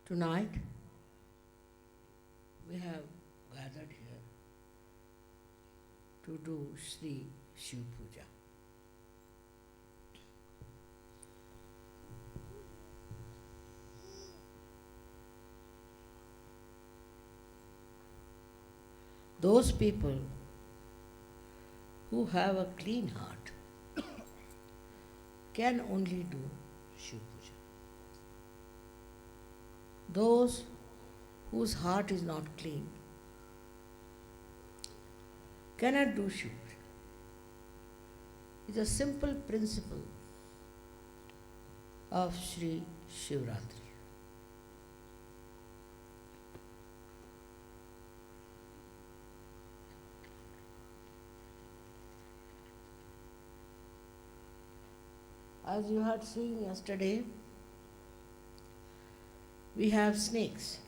Tonight we have gathered here to do Sri Shiv Puja. Those people who have a clean heart can only do Shiv Puja. Those whose heart is not clean cannot do Shiv Puja. It's a simple principle of Sri Shivaratri. As you had seen yesterday, we have snakes,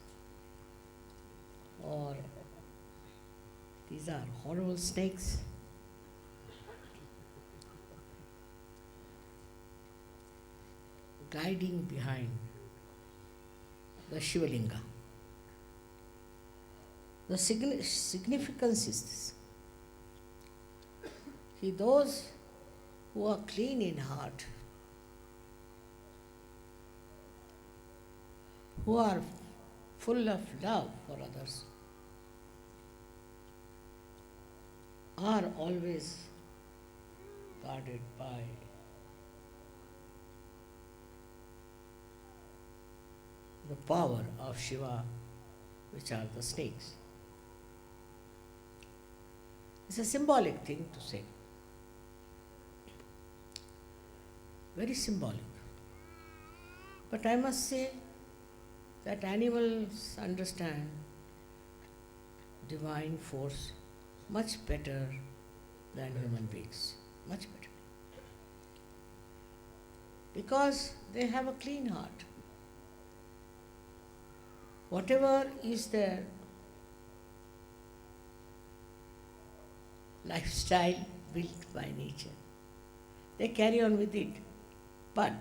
or these are horrible snakes. Gliding behind the Shivalinga. The significance is this. See, those who are clean in heart, who are full of love for others, are always guarded by the power of Shiva, which are the snakes. It's a symbolic thing to say. Very symbolic. But I must say that animals understand divine force much better than human beings. Much better. Because they have a clean heart. Whatever is their lifestyle built by nature, they carry on with it. But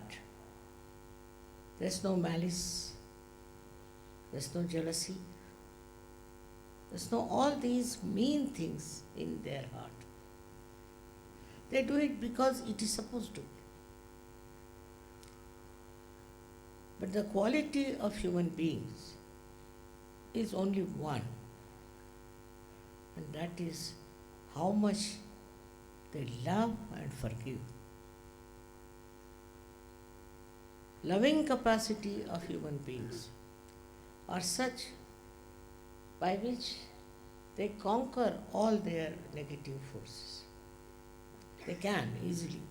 there's no malice, there's no jealousy, there's no all these mean things in their heart. They do it because it is supposed to. But the quality of human beings is only one, and that is how much they love and forgive. Loving capacity of human beings are such by which they conquer all their negative forces. They can easily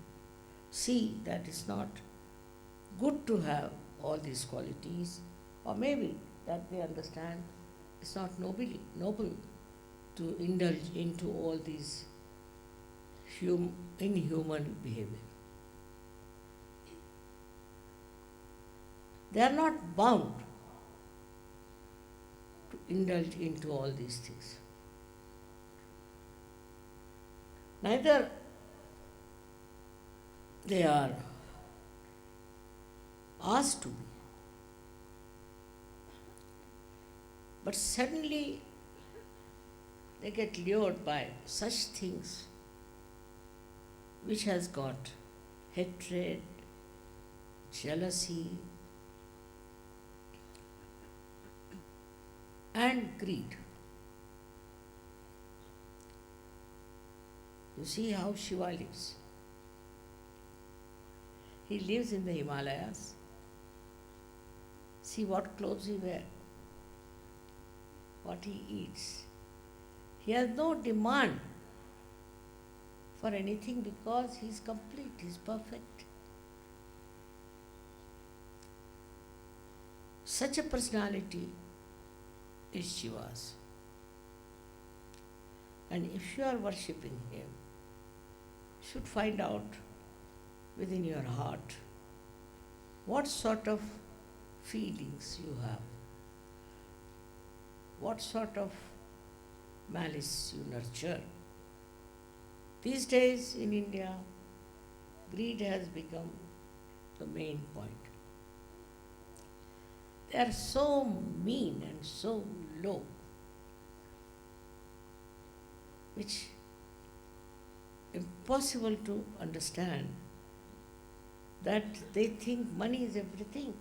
see that it's not good to have all these qualities, or maybe that they understand it's not noble to indulge into all these inhuman behavior. They are not bound to indulge into all these things. Neither they are asked to be. But suddenly they get lured by such things which has got hatred, jealousy, and greed. You see how Shiva lives. He lives in the Himalayas. See what clothes he wears, what he eats. He has no demand for anything because he is complete, he is perfect. Such a personality is Shiva's. And if you are worshipping him, you should find out within your heart what sort of feelings you have, what sort of malice you nurture. These days in India, greed has become the main point. They are so mean and so low, which impossible to understand, that they think money is everything,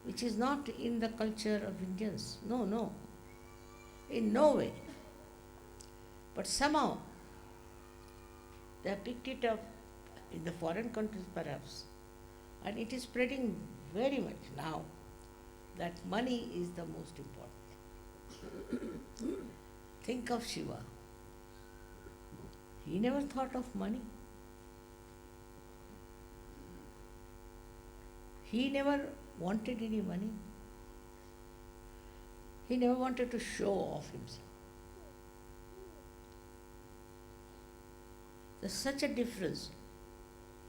which is not in the culture of Indians. No, no, in no way. But somehow they have picked it up in the foreign countries perhaps, and it is spreading very much now that money is the most important. Think of Shiva. He never thought of money. He never wanted any money. He never wanted to show off himself. There's such a difference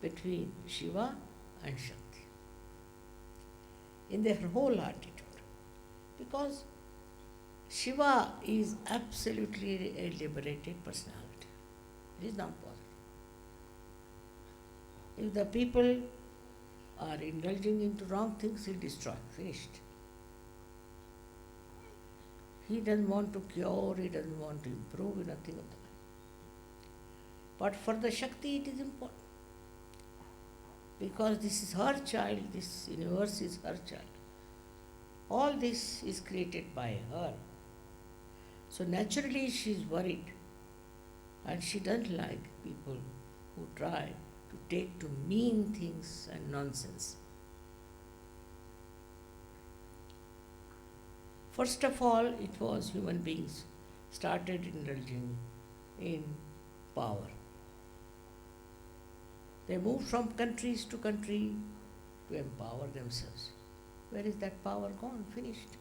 between Shiva and Shakti in their whole attitude. Because Shiva is absolutely a liberated personality. He is not bothered. If the people are indulging into wrong things, he'll destroy. Finished. He doesn't want to cure, he doesn't want to improve, nothing of that. But for the Shakti it is important. Because this is her child, this universe is her child. All this is created by her. So naturally she is worried, and she doesn't like people who try to take to mean things and nonsense. First of all, it was human beings started indulging in power. They moved from countries to country to empower themselves. Where is that power gone? Finished.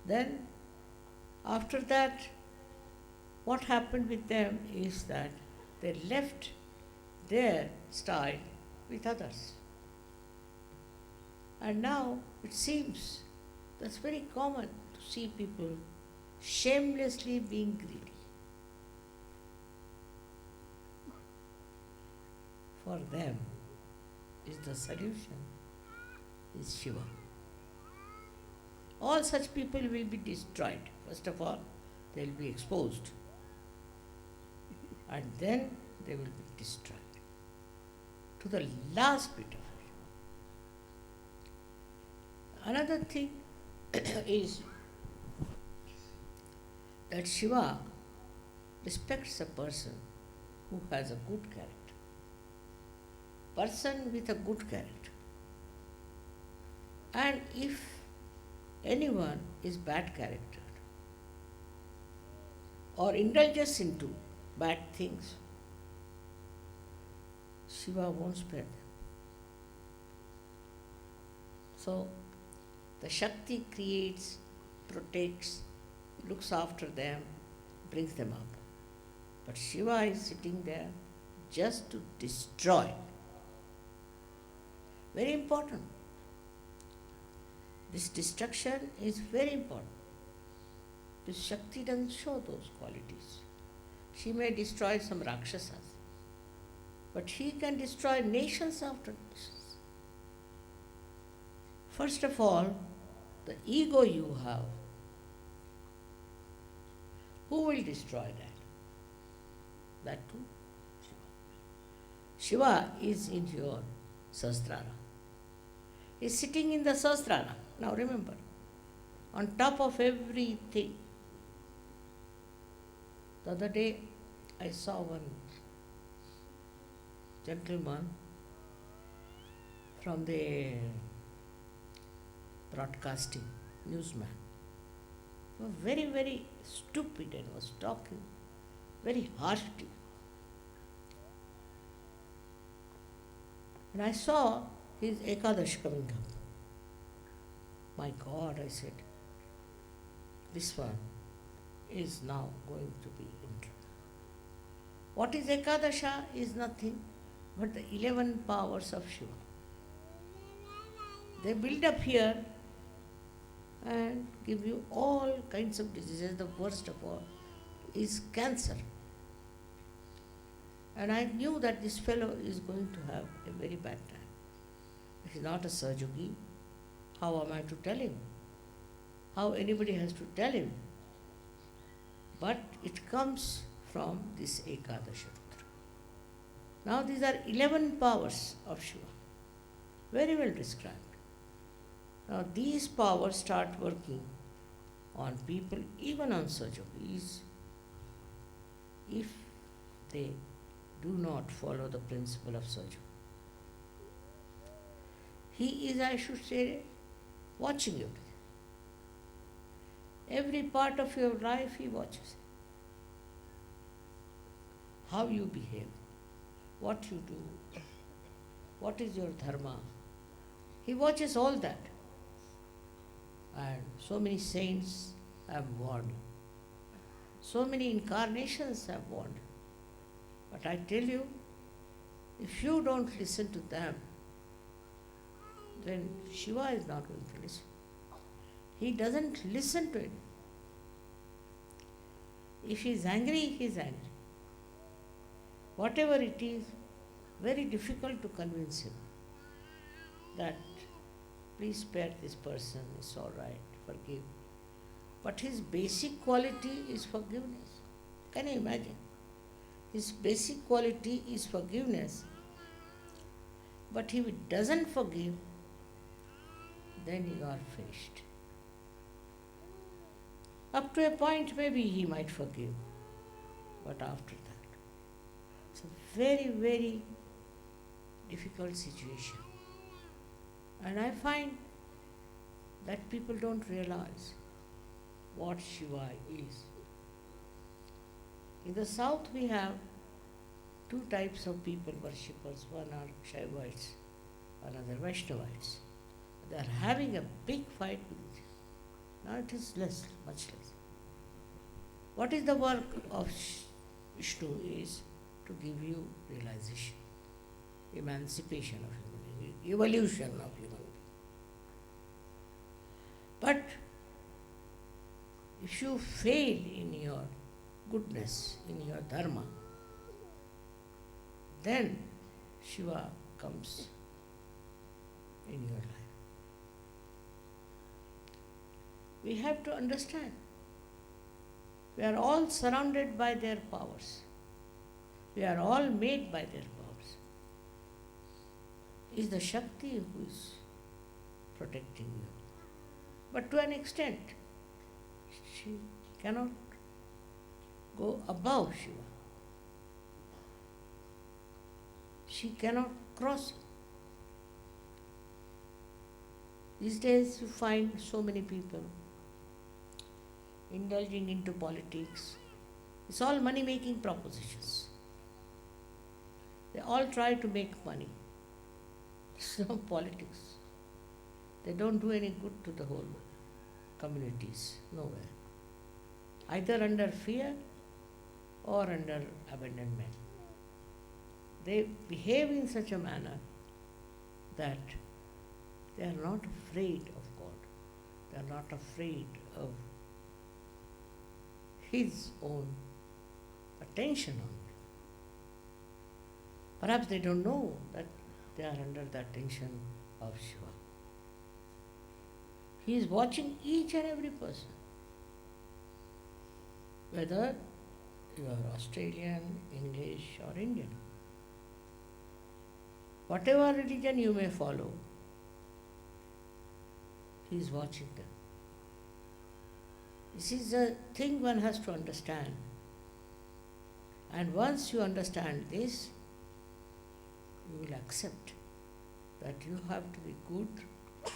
Then, after that, what happened with them is that they left their style with others. And now it seems that's very common to see people shamelessly being greedy. For them is the solution is Shiva. All such people will be destroyed. First of all, they will be exposed, and then they will be destroyed to the last bit of it. Another thing is that Shiva respects a person who has a good character. Person with a good character. And if anyone is bad character or indulges into bad things, Shiva won't spare them. So, the Shakti creates, protects, looks after them, brings them up. But Shiva is sitting there just to destroy. Very important. This destruction is very important. This Shakti doesn't show those qualities. She may destroy some Rakshasas, but she can destroy nations after nations. First of all, the ego you have, who will destroy that? That too, Shiva. Shiva is in your Sahasrara. He is sitting in the Sahasrara. Now remember, on top of everything. The other day I saw one gentleman from the broadcasting newsman. He was very, very stupid and was talking very harshly. And I saw his Ekadash coming up. My God, I said, this one is now going to be in trouble. What is Ekadasha is nothing but the 11 powers of Shiva. They build up here and give you all kinds of diseases. The worst of all is cancer. And I knew that this fellow is going to have a very bad time. He is not a Sahajayogi. How am I to tell him? How anybody has to tell him? But it comes from this Ekadasha Rudra. Now these are 11 powers of Shiva, very well described. Now these powers start working on people, even on Sahaja-yogis, if they do not follow the principle of Sahaja. He is, I should say, watching you. Every part of your life he watches. How you behave, what you do, what is your dharma. He watches all that. And so many saints have warned. So many incarnations have warned. But I tell you, if you don't listen to them, then Shiva is not going to listen. He doesn't listen to it. If he is angry, he is angry. Whatever it is, very difficult to convince him that please spare this person, it's all right, forgive. But his basic quality is forgiveness. Can you imagine? His basic quality is forgiveness. But if he doesn't forgive, then you are finished. Up to a point, maybe he might forgive. But after that, it's a very, very difficult situation. And I find that people don't realize what Shiva is. In the south we have two types of people, worshippers. One are Shaivites, another Vaishnavites. They are having a big fight with each other. Now it is less, much less. What is the work of Vishnu is to give you realization, emancipation of human being, evolution of human being. But if you fail in your goodness, in your dharma, then Shiva comes in your life. We have to understand, we are all surrounded by their powers. We are all made by their powers. It is the Shakti who is protecting you. But to an extent, she cannot go above Shiva. She cannot cross. These days you find so many people indulging into politics. It's all money-making propositions. They all try to make money. It's no politics. They don't do any good to the whole communities, nowhere. Either under fear or under abandonment. They behave in such a manner that they are not afraid of God. They are not afraid of His own attention on them. Perhaps they don't know that they are under the attention of Shiva. He is watching each and every person. Whether you are Australian, English or Indian. Whatever religion you may follow, He is watching them. This is a thing one has to understand. And once you understand this, you will accept that you have to be good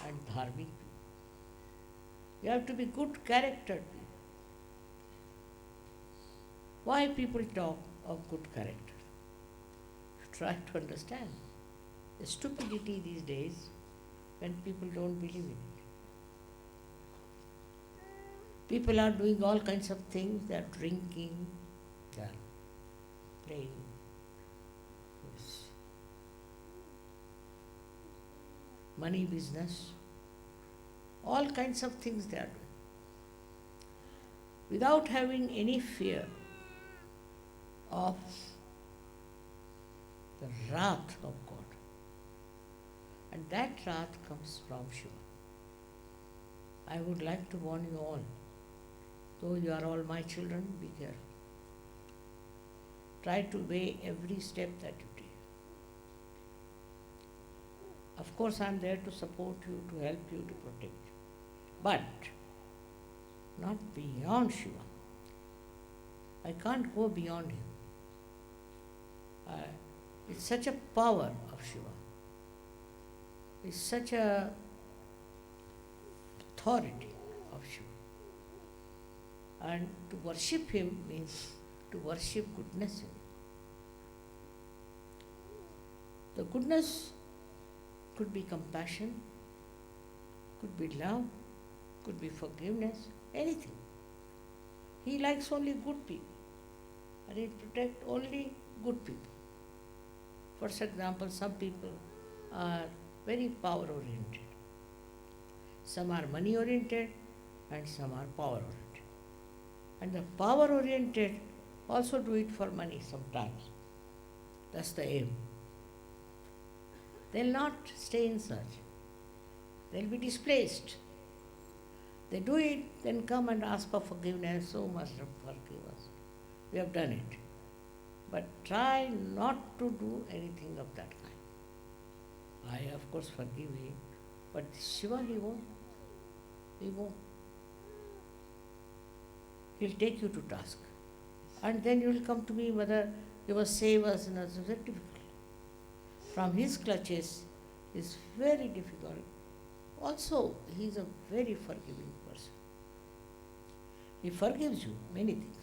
and dharmic people. You have to be good charactered people. Why people talk of good character? Try to understand. The stupidity these days when people don't believe in it. People are doing all kinds of things. They are drinking, they are playing this money business, all kinds of things they are doing. Without having any fear of the wrath of God. And that wrath comes from Shiva. I would like to warn you all, though you are all my children, be careful. Try to weigh every step that you take. Of course, I am there to support you, to help you, to protect you. But not beyond Shiva. I can't go beyond him. It's such a power of Shiva. It's such a authority of Shiva. And to worship him means to worship goodness in him. The goodness could be compassion, could be love, could be forgiveness, anything. He likes only good people, and he protects only good people. For example, some people are very power oriented. Some are money oriented and some are power oriented. And the power oriented also do it for money sometimes. That's the aim. They'll not stay in search. They'll be displaced. They do it, then come and ask for forgiveness. So much forgive us. We have done it. But try not to do anything of that kind. I, of course, forgive him. But Shiva, he won't. He won't. He'll take you to task. And then you will come to me whether you must save us, and it's very difficult. From his clutches is very difficult. Also, he is a very forgiving person. He forgives you many things.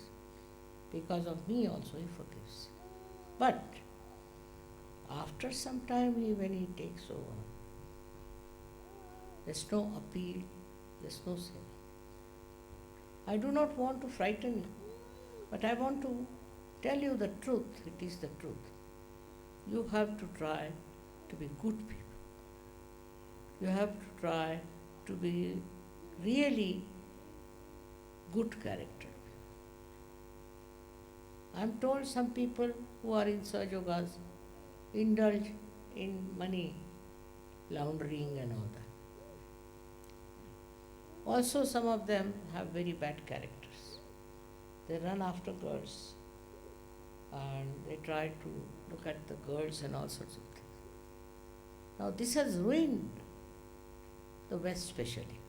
Because of me also he forgives. But after some time, when he takes over, there's no appeal, there's no saving. I do not want to frighten you, but I want to tell you the truth. It is the truth. You have to try to be good people. You have to try to be really good character. I am told some people who are in SahajaYogas indulge in money laundering and all that. Also, some of them have very bad characters. They run after girls and they try to look at the girls and all sorts of things. Now, this has ruined the West especially.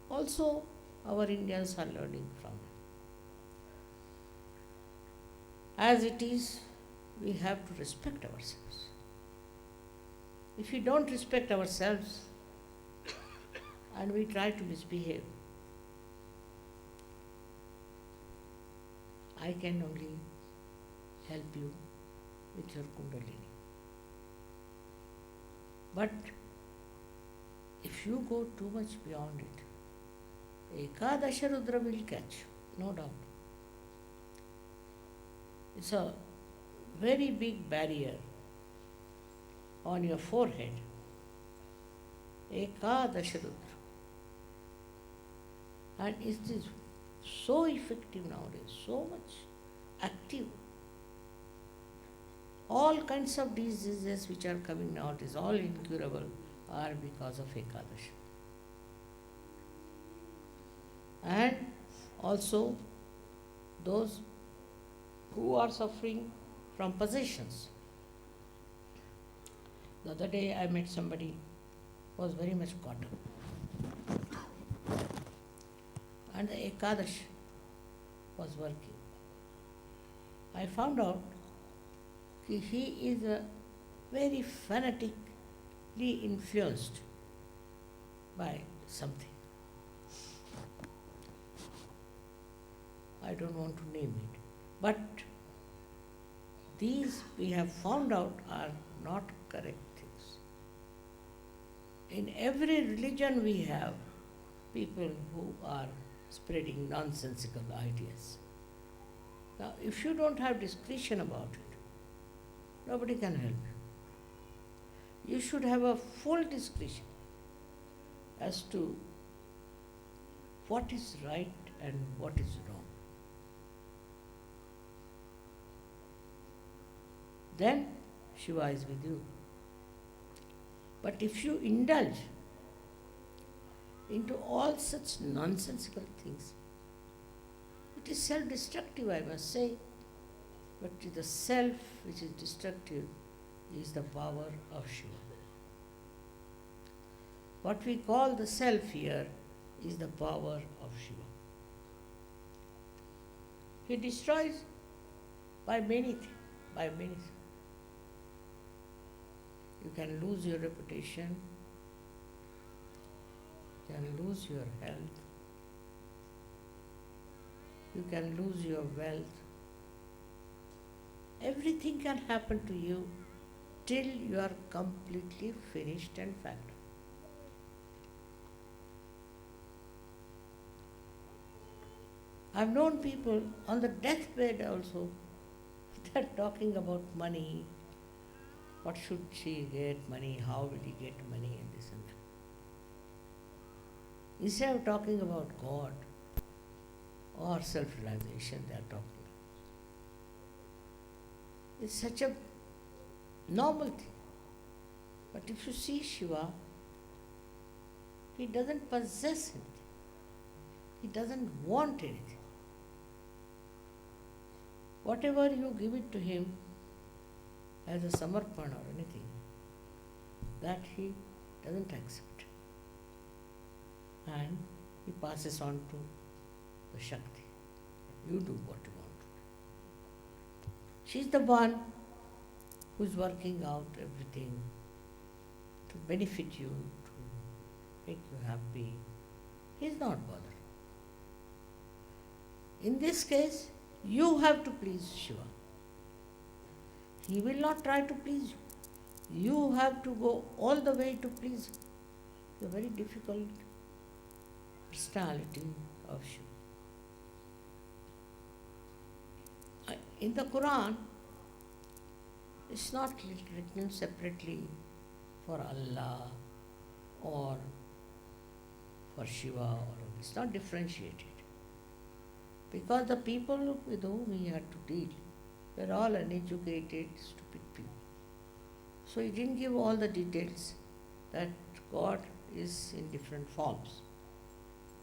Also, our Indians are learning from it. As it is, we have to respect ourselves. If we don't respect ourselves and we try to misbehave, I can only help you with your Kundalini. But if you go too much beyond it, Ekadasha Rudra will catch you, no doubt. It's a very big barrier on your forehead. Ekadasha Rudra. And it is so effective nowadays, so much active. All kinds of diseases which are coming nowadays, all incurable, are because of Ekadasha. And also those who are suffering from possessions. The other day I met somebody who was very much caught up. And the Ekadash was working. I found out that he is a very fanatically influenced by something. I don't want to name it. But these we have found out are not correct things. In every religion we have people who are spreading nonsensical ideas. Now, if you don't have discretion about it, nobody can help you. You should have a full discretion as to what is right and what is wrong. Then Shiva is with you. But if you indulge into all such nonsensical things, it is self-destructive, I must say. But the self which is destructive is the power of Shiva. What we call the self here is the power of Shiva. He destroys by many things, by many things. You can lose your reputation, you can lose your health, you can lose your wealth. Everything can happen to you till you are completely finished and fat. I've known people on the deathbed also, they're talking about money. What should she get money? How will he get money? And this and that. Instead of talking about God or self-realization, they are talking. It's such a normal thing. But if you see Shiva, he doesn't possess anything. He doesn't want anything. Whatever you give it to him as a samarpan or anything, that he doesn't accept. And he passes on to the Shakti. You do what you want to do. She's the one who's working out everything to benefit you, to make you happy. He's not bothered. In this case, you have to please Shiva. He will not try to please you. You have to go all the way to please him. It's a very difficult personality of Shiva. In the Quran, it's not written separately for Allah or for Shiva, or it's not differentiated. Because the people with whom he had to deal were all uneducated, stupid people. So he didn't give all the details that God is in different forms.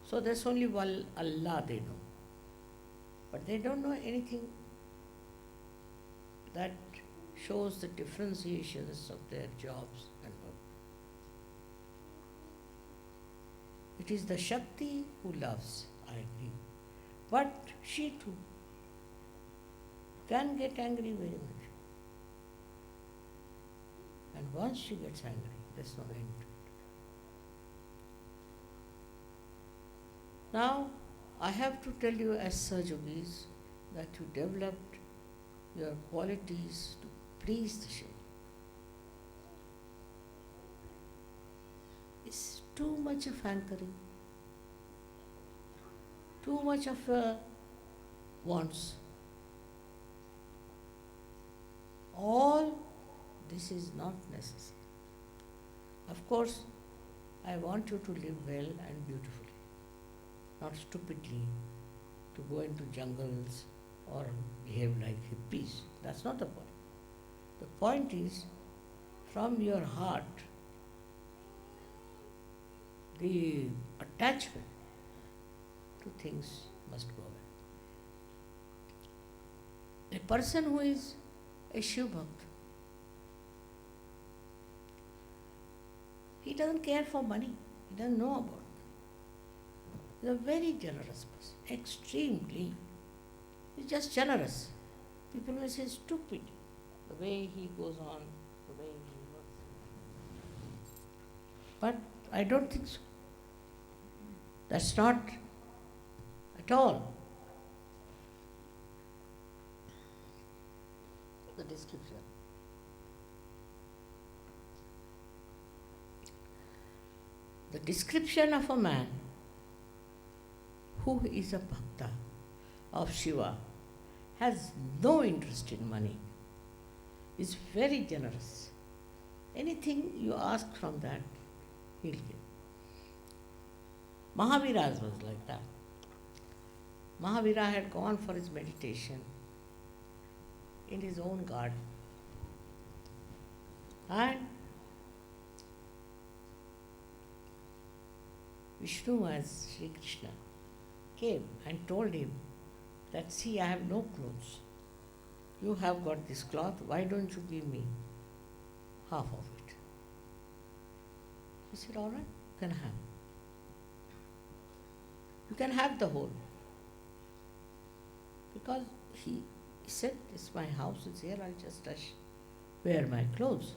So there's only one Allah they know. But they don't know anything that shows the differentiations of their jobs and work. It is the Shakti who loves, I agree. But she too can get angry very much. And once she gets angry, there's no end to it. Now, I have to tell you as SahajaYogis that you developed your qualities to please the Shiva. It's too much of hankering, too much of wants. All this is not necessary. Of course, I want you to live well and beautifully, not stupidly, to go into jungles or behave like hippies. That's not the point. The point is, from your heart, the attachment to things must go away. A person who is a Shiva Bhakt, he doesn't care for money. He doesn't know about it. He's a very generous person, extremely. He's just generous. People may say stupid, the way he goes on, the way he works. But I don't think so. That's not at all the description. The description of a man who is a bhakta of Shiva, has no interest in money, is very generous. Anything you ask from that, he'll give. Mahavira's was like that. Mahavira had gone for his meditation in his own garden. And Vishnu, as Sri Krishna, came and told him that, see, I have no clothes. You have got this cloth, why don't you give me half of it? He said, all right, you can have. You can have the whole. Because he said, it's my house, it's here, I'll just wear my clothes.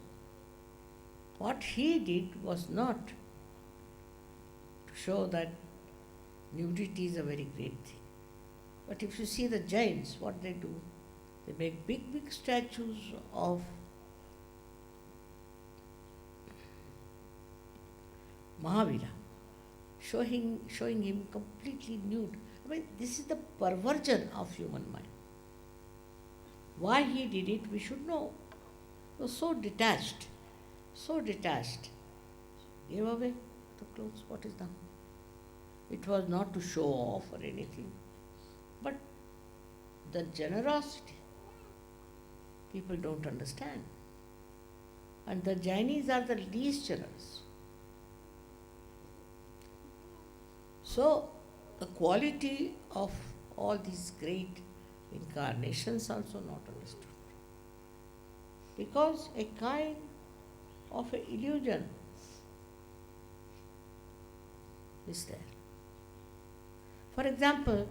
What he did was not to show that nudity is a very great thing. But if you see the Jains, what they do, they make big, big statues of Mahavira, showing him completely nude. I mean, this is the perversion of human mind. Why he did it, we should know. He was so detached. Gave away the clothes, what is done? It was not to show off or anything, but the generosity, people don't understand. And the Jainis are the least generous. So, the quality of all these great incarnations also not understood. Because a kind of an illusion is there. For example,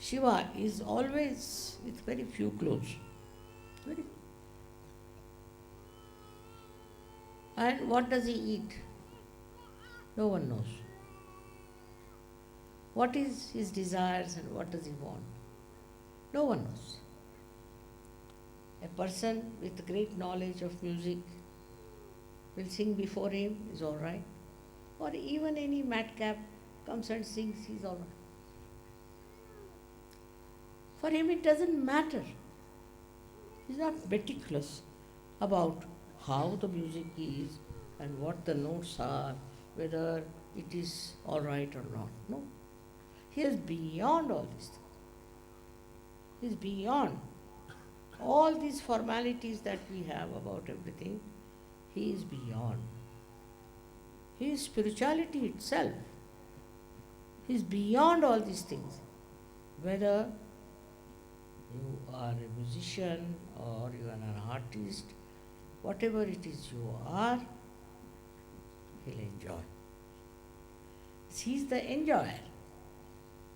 Shiva is always with very few clothes. Very few. And what does he eat? No one knows. What is his desires and what does he want? No one knows. A person with great knowledge of music will sing before him, is all right. Or even any madcap comes and sings, he's all right. For him it doesn't matter. He's not meticulous about how the music is and what the notes are, whether it is all right or not. No. He is beyond all these things. He is beyond all these formalities that we have about everything. He is beyond. He is spirituality itself. He is beyond all these things. Whether you are a musician or you are an artist, whatever it is you are, he'll enjoy. He's the enjoyer.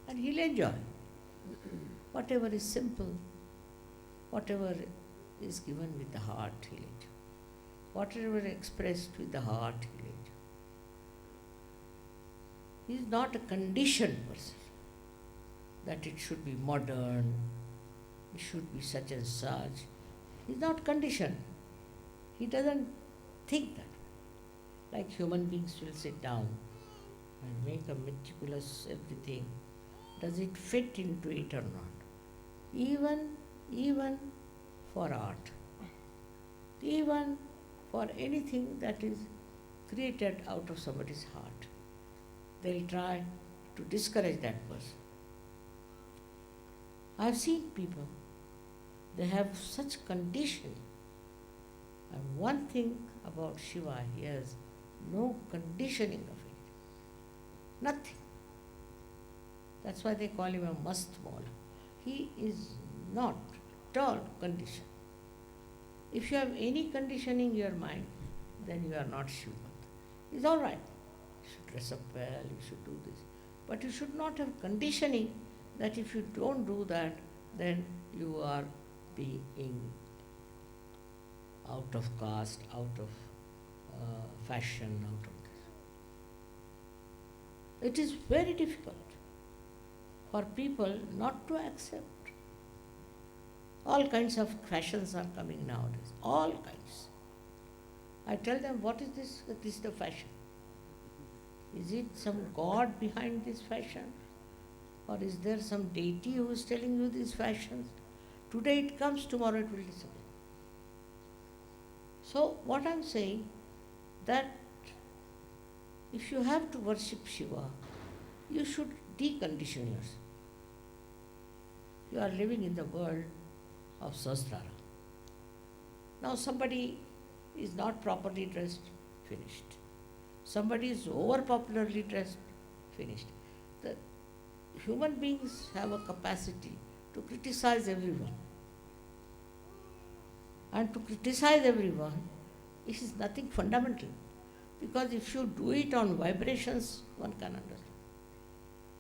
And he'll enjoy. Whatever is simple, whatever is given with the heart, he'll enjoy. Whatever expressed with the heart, he'll enjoy. He is not a conditioned person, that it should be modern, it should be such and such. He is not conditioned. He doesn't think that. Like human beings will sit down and make a meticulous everything. Does it fit into it or not? Even for art, even for anything that is created out of somebody's heart, they'll try to discourage that person. I've seen people, they have such conditioning. And one thing about Shiva, he has no conditioning of it. Nothing. That's why they call him a mast ball. He is not at all conditioned. If you have any conditioning in your mind, then you are not Shiva. It's all right. You should dress up well, you should do this. But you should not have conditioning that if you don't do that, then you are being out of caste, out of fashion, out of this. It is very difficult for people not to accept. All kinds of fashions are coming nowadays. All kinds. I tell them, what is this? This is the fashion. Is it some god behind this fashion? Or is there some deity who is telling you these fashions? Today it comes, tomorrow it will disappear. So what I am saying, that if you have to worship Shiva, you should decondition yourself. You are living in the world of Sahasrara. Now somebody is not properly dressed, finished. Somebody is over popularly dressed, finished. The human beings have a capacity to criticize everyone. And to criticize everyone is nothing fundamental. Because if you do it on vibrations, one can understand.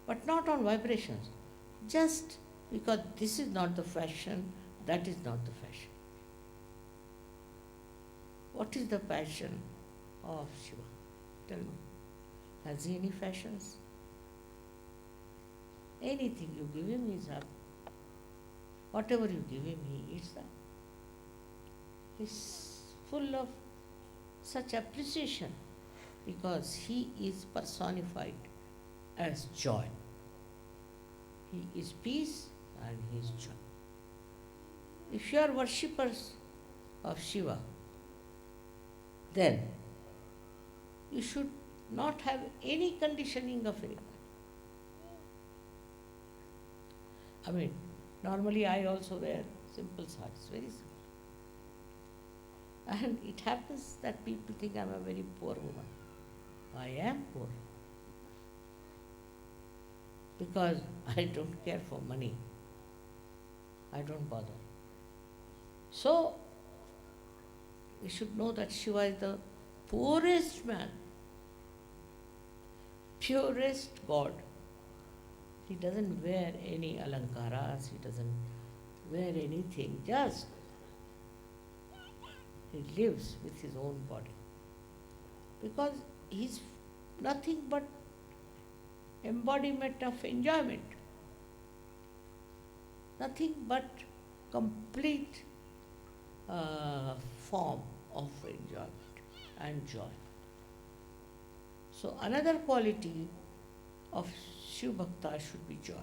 But not on vibrations. Just because this is not the fashion, that is not the fashion. What is the passion of Shiva? Tell me. Has he any fashions? Anything you give him, he is happy. Whatever you give him, he eats that. He's full of such appreciation because he is personified as joy. He is peace and he is joy. If you are worshippers of Shiva, then you should not have any conditioning of any kind. I mean, normally I also wear simple sarees, very simple. And it happens that people think I am a very poor woman. I am poor. Because I don't care for money. I don't bother. So, we should know that Shiva is the poorest man, purest God. He doesn't wear any alankaras, he doesn't wear anything, just he lives with his own body. Because he's nothing but embodiment of enjoyment. Nothing but complete form of enjoyment and joy. So another quality of Shiv Bhakta should be joy.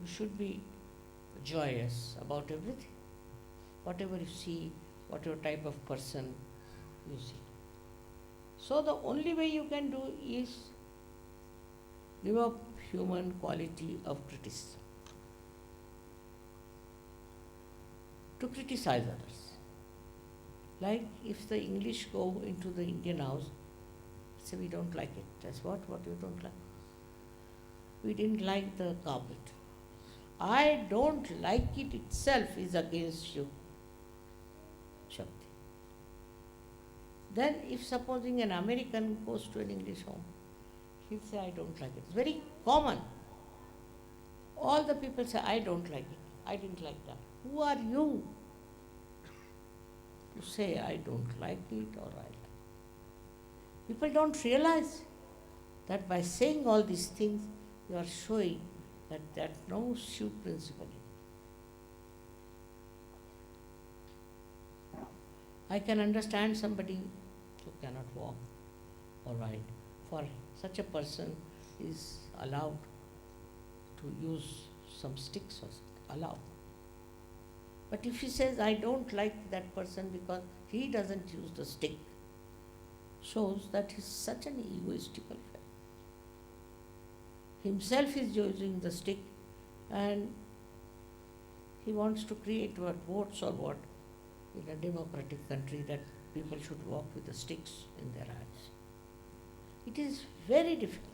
You should be joyous about everything. Whatever you see, whatever type of person you see. So the only way you can do is give up human quality of criticism. To criticize others. Like if the English go into the Indian house, say we don't like it. That's what you don't like. We didn't like the carpet. I don't like it itself is against you. Shakti. Then if supposing an American goes to an English home, he'll say, I don't like it. It's very common. All the people say, I don't like it. I didn't like that. Who are you to say, I don't like it or I like it? People don't realize that by saying all these things, you are showing that no Shiv principle. I can understand somebody who cannot walk or ride. For such a person is allowed to use some sticks or something, allowed. But if he says, I don't like that person because he doesn't use the stick, shows that he's such an egoistical fellow. Himself is using the stick and he wants to create what votes or what in a democratic country that people should walk with the sticks in their hands. It is very difficult.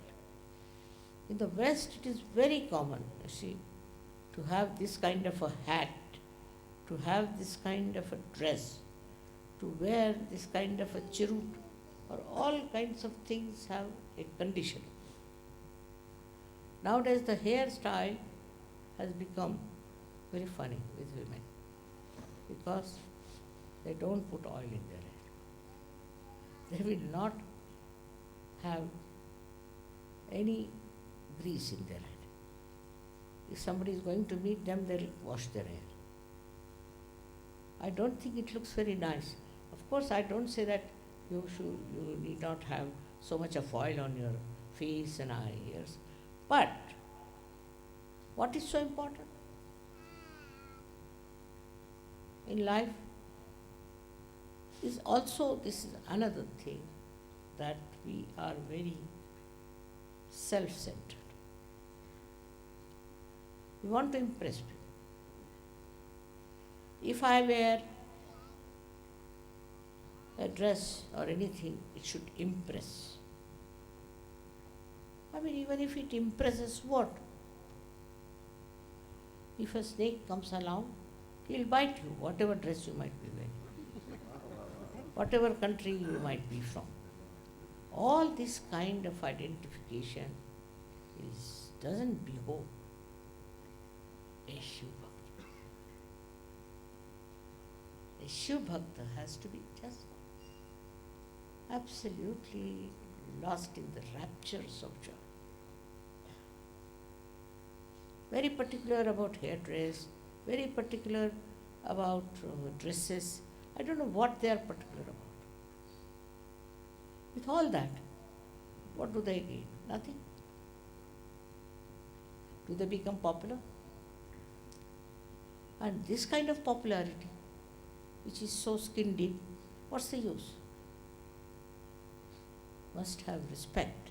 In the West, it is very common, you see, to have this kind of a hat, to have this kind of a dress, to wear this kind of a chirut, or all kinds of things have a condition. Nowadays, the hairstyle has become very funny with women because they don't put oil in their hair. They will not have any grease in their head. If somebody is going to meet them, they'll wash their hair. I don't think it looks very nice. Of course, I don't say that you need not have so much of oil on your face and ears. But what is so important in life is also, this is another thing, that we are very self-centered. We want to impress people. If I wear a dress or anything, it should impress. I mean, even if it impresses what? If a snake comes along, he'll bite you, whatever dress you might be wearing, whatever country you might be from. All this kind of identification doesn't behold a Shiv Bhakta. A Shiv Bhakta has to be just absolutely lost in the raptures of joy. Very particular about hairdress, very particular about dresses. I don't know what they are particular about. With all that, what do they gain? Nothing. Do they become popular? And this kind of popularity, which is so skin deep, what's the use? Must have respect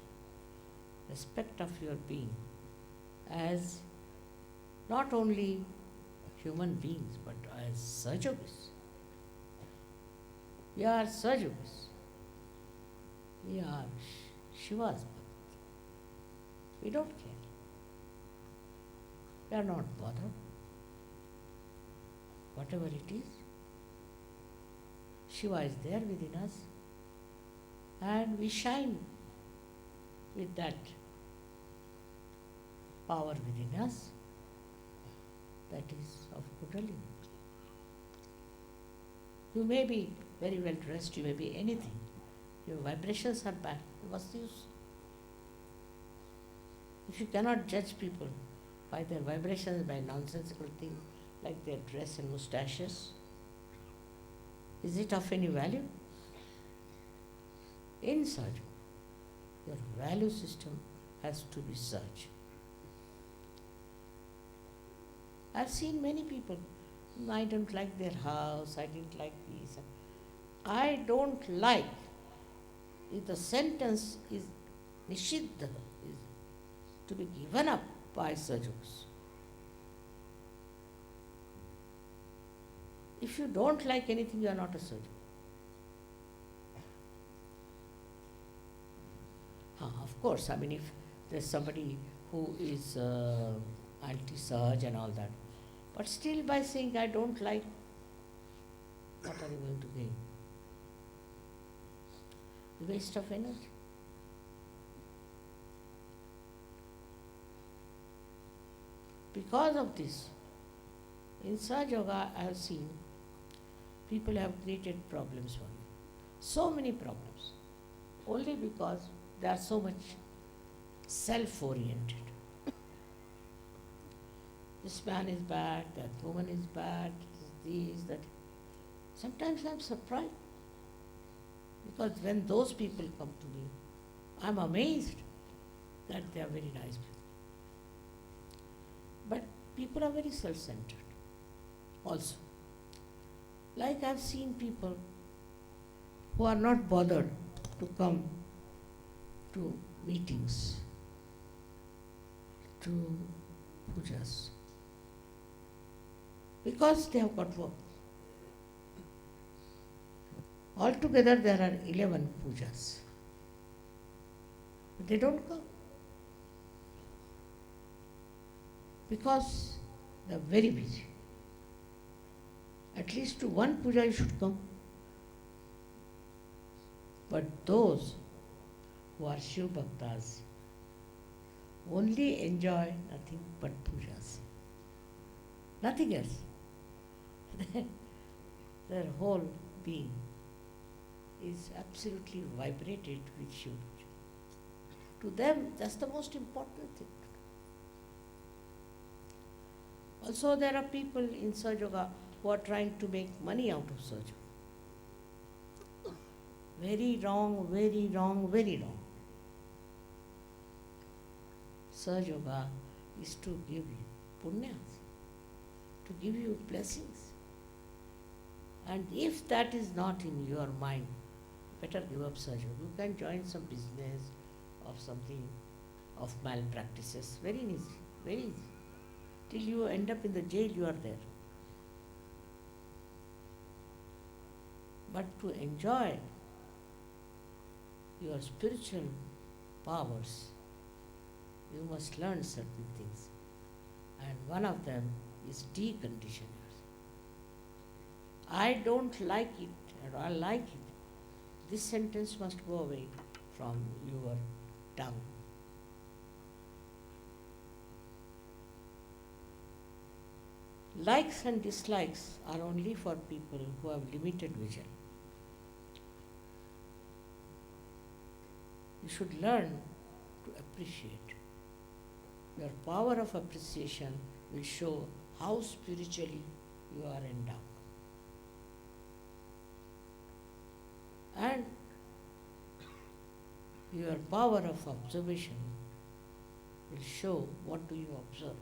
of your being as not only human beings but as SahajaYogis. We are SahajaYogis. We are Shiva's Bhakt. We don't care. We are not bothered. Whatever it is, Shiva is there within us, and we shine with that power within us that is of Kundalini. You may be very well dressed, you may be anything. Your vibrations are bad. What's the use? If you cannot judge people by their vibrations, by nonsensical things like their dress and moustaches, is it of any value? In Sahaja, your value system has to be such. I've seen many people, I don't like their house, I didn't like this. I don't like, if the sentence is nishiddha, is to be given up by SahajaYogis. If you don't like anything, you are not a SahajaYogi. Of course, I mean, if there's somebody who is anti-Sahaj and all that, but still by saying I don't like, what are you going to gain? The waste of energy. Because of this, in SahajaYoga I have seen people have created problems for me. So many problems. Only because they are so much self-oriented. This man is bad, that woman is bad, this, that. Sometimes I am surprised. Because when those people come to me, I am amazed that they are very nice people. But people are very self-centered also. Like I have seen people who are not bothered to come to meetings, to pujas, because they have got work. Altogether there are 11 pujas. But they don't come. Because they are very busy. At least to one puja you should come. But those who are Shiv Bhaktas only enjoy nothing but pujas. Nothing else. Their whole being is absolutely vibrated with Shiv Puja. To them, that's the most important thing. Also, there are people in SahajaYoga who are trying to make money out of SahajaYoga. Very wrong, very wrong, very wrong. SahajaYoga is to give you punyas, to give you blessings. And if that is not in your mind, better give up SahajaYoga. You can join some business of something, of malpractices. Very easy, very easy. Till you end up in the jail, you are there. But to enjoy your spiritual powers, you must learn certain things. And one of them is decondition yourself. I don't like it, or I like it. This sentence must go away from your tongue. Likes and dislikes are only for people who have limited vision. You should learn to appreciate. Your power of appreciation will show how spiritually you are endowed. And your power of observation will show what do you observe.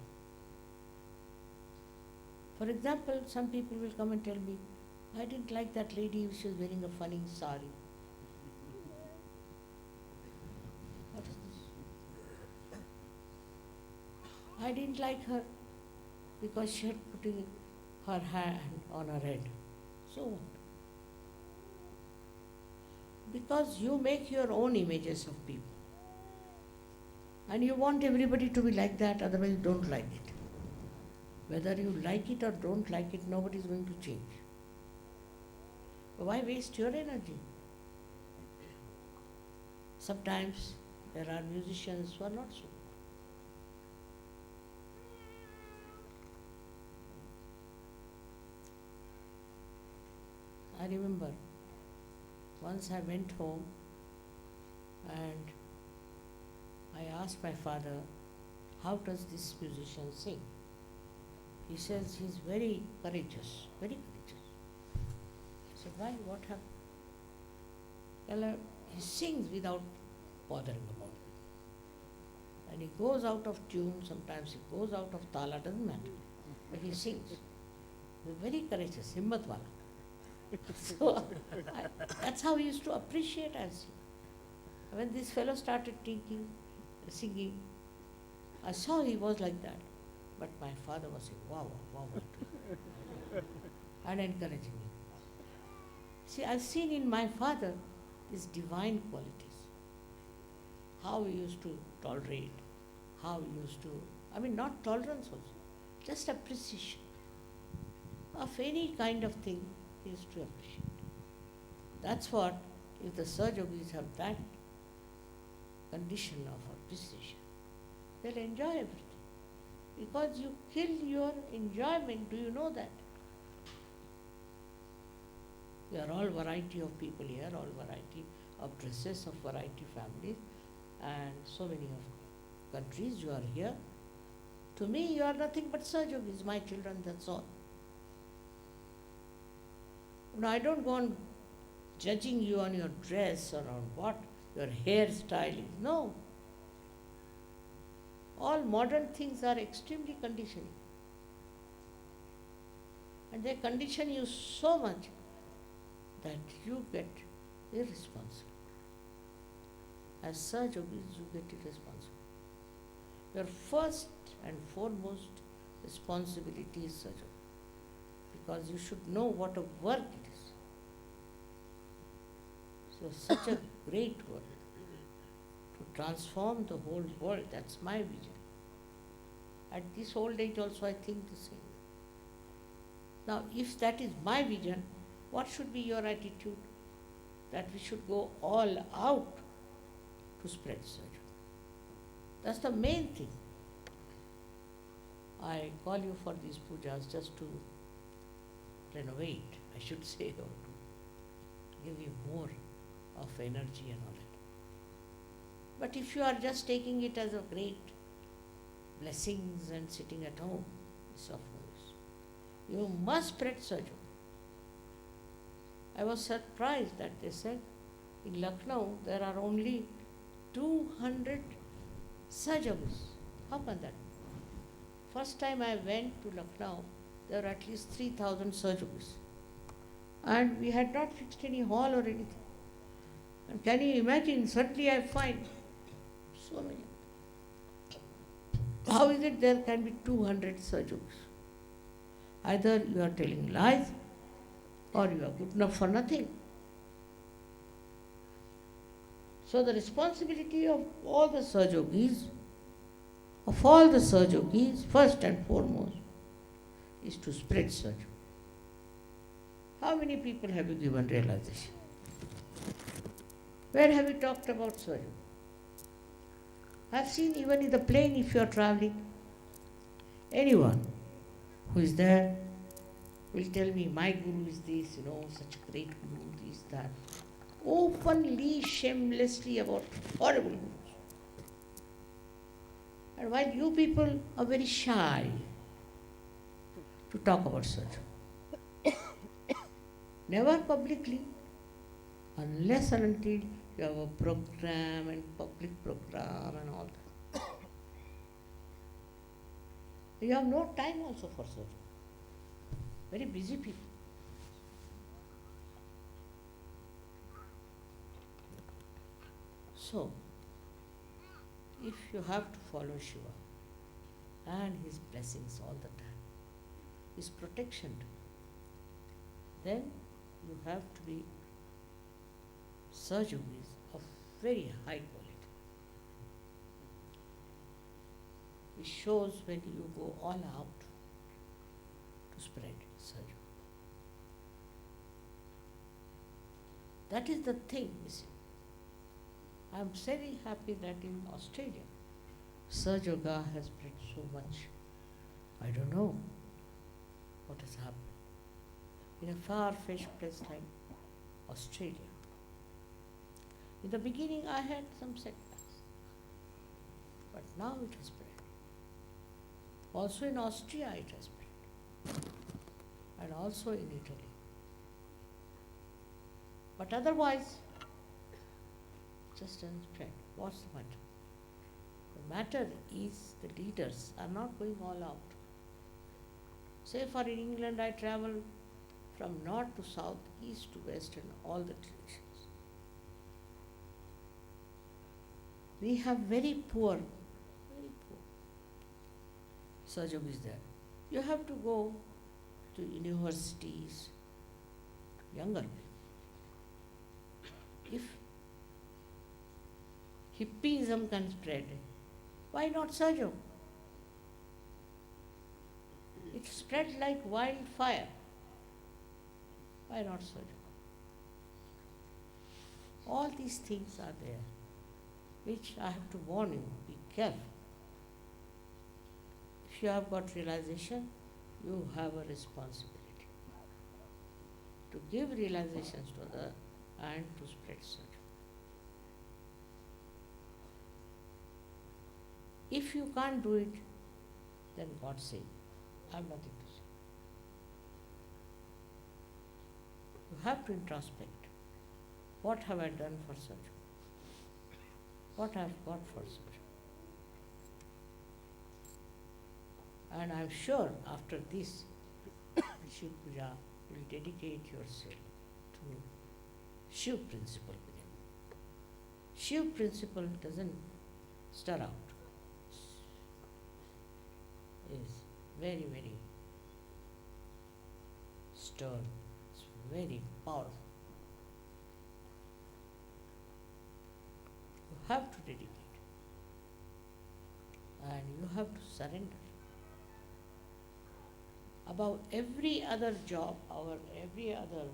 For example, some people will come and tell me, I didn't like that lady, she was wearing a funny sari. What is this? I didn't like her because she had putting her hand on her head. So what? Because you make your own images of people. And you want everybody to be like that, otherwise you don't like it. Whether you like it or don't like it, nobody is going to change. Why waste your energy? Sometimes there are musicians who are not so good. I remember once I went home and I asked my father, how does this musician sing? He says he's very courageous, very courageous. I said, why? What happened? Well, he sings without bothering about it. And he goes out of tune, sometimes he goes out of tala, doesn't matter. But he sings. He's very courageous, himmat wala. So that's how we used to appreciate us. When this fellow started singing, I saw he was like that. But my father was saying, wow, wow, wow, and encouraging me. See, I've seen in my father these divine qualities. How he used to tolerate, how he used to, not tolerance also, just appreciation of any kind of thing he used to appreciate. That's what, if the Sahajogis have that condition of appreciation, they'll enjoy everything. Because you kill your enjoyment, do you know that? We are all variety of people here, all variety of dresses, of variety families, and so many of countries. You are here. To me, you are nothing but Sahajogis, my children, that's all. No, I don't go on judging you on your dress or on what your hairstyle is. No. All modern things are extremely conditioning. And they condition you so much that you get irresponsible. As Sahajogis, you get irresponsible. Your first and foremost responsibility is Sahajayoga. Because you should know what a work it is. So such a great work. To transform the whole world, that's my vision. At this old age also I think the same. Now if that is my vision, what should be your attitude? That we should go all out to spread Sahajayoga. That's the main thing. I call you for these pujas just to renovate, I should say, or to give you more of energy and all that. But if you are just taking it as a great blessings and sitting at home, it's of no use. You must spread Sahajayoga. I was surprised that they said in Lucknow there are only 200 Sahajogis. How can that be? First time I went to Lucknow, there were at least 3,000 Sahajogis. And we had not fixed any hall or anything. And can you imagine, suddenly I find so many. How is it there can be 200 Sahajogis? Either you are telling lies or you are good enough for nothing. So the responsibility of all the Sahajogis, first and foremost, is to spread Sahaja. How many people have you given realization? Where have you talked about Sahaja? I've seen even in the plane if you are traveling, anyone who is there will tell me, my guru is this, such a great guru, this, that. Openly, shamelessly about horrible gurus. And while you people are very shy to talk about such, never publicly, unless and until you have a program and public program and all that. You have no time also for such. Very busy people. So, if you have to follow Shiva and his blessings all the time, his protection, then you have to be Sahajogis of very high quality. It shows when you go all out to spread Sahaja. That is the thing, you see. I am very happy that in Australia, SahajaYoga has spread so much. I don't know what has happened. In a far-fetched place like Australia. In the beginning, I had some setbacks, but now it has spread. Also in Austria, it has spread, and also in Italy. But otherwise, just doesn't spread. What's the matter? The matter is the leaders are not going all out. Say for in England, I travel from north to south, east to west, and all the traditions. We have very poor Sahajogis there. You have to go to universities, younger people. If hippieism can spread, why not Sahaja? It spread like wildfire. Why not Sahaja? All these things are there, which I have to warn you, be careful. If you have got realization, you have a responsibility to give realizations to others and to spread Sahaja. If you can't do it, then God save you. I have nothing to say. You have to introspect. What have I done for Sahaja? What I have got for Sahaja? And I am sure after this Shiv Puja, you will dedicate yourself to Shiv principle within. Shiv principle doesn't stir out. Is very, very stern. It's very powerful. You have to dedicate. And you have to surrender. Above every other job or every other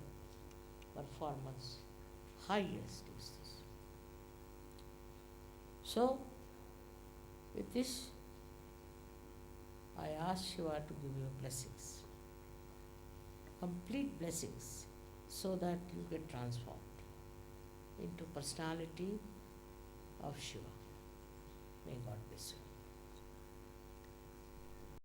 performance, highest is this. So, with this, I ask Shiva to give you blessings, complete blessings, so that you get transformed into personality of Shiva. May God bless you.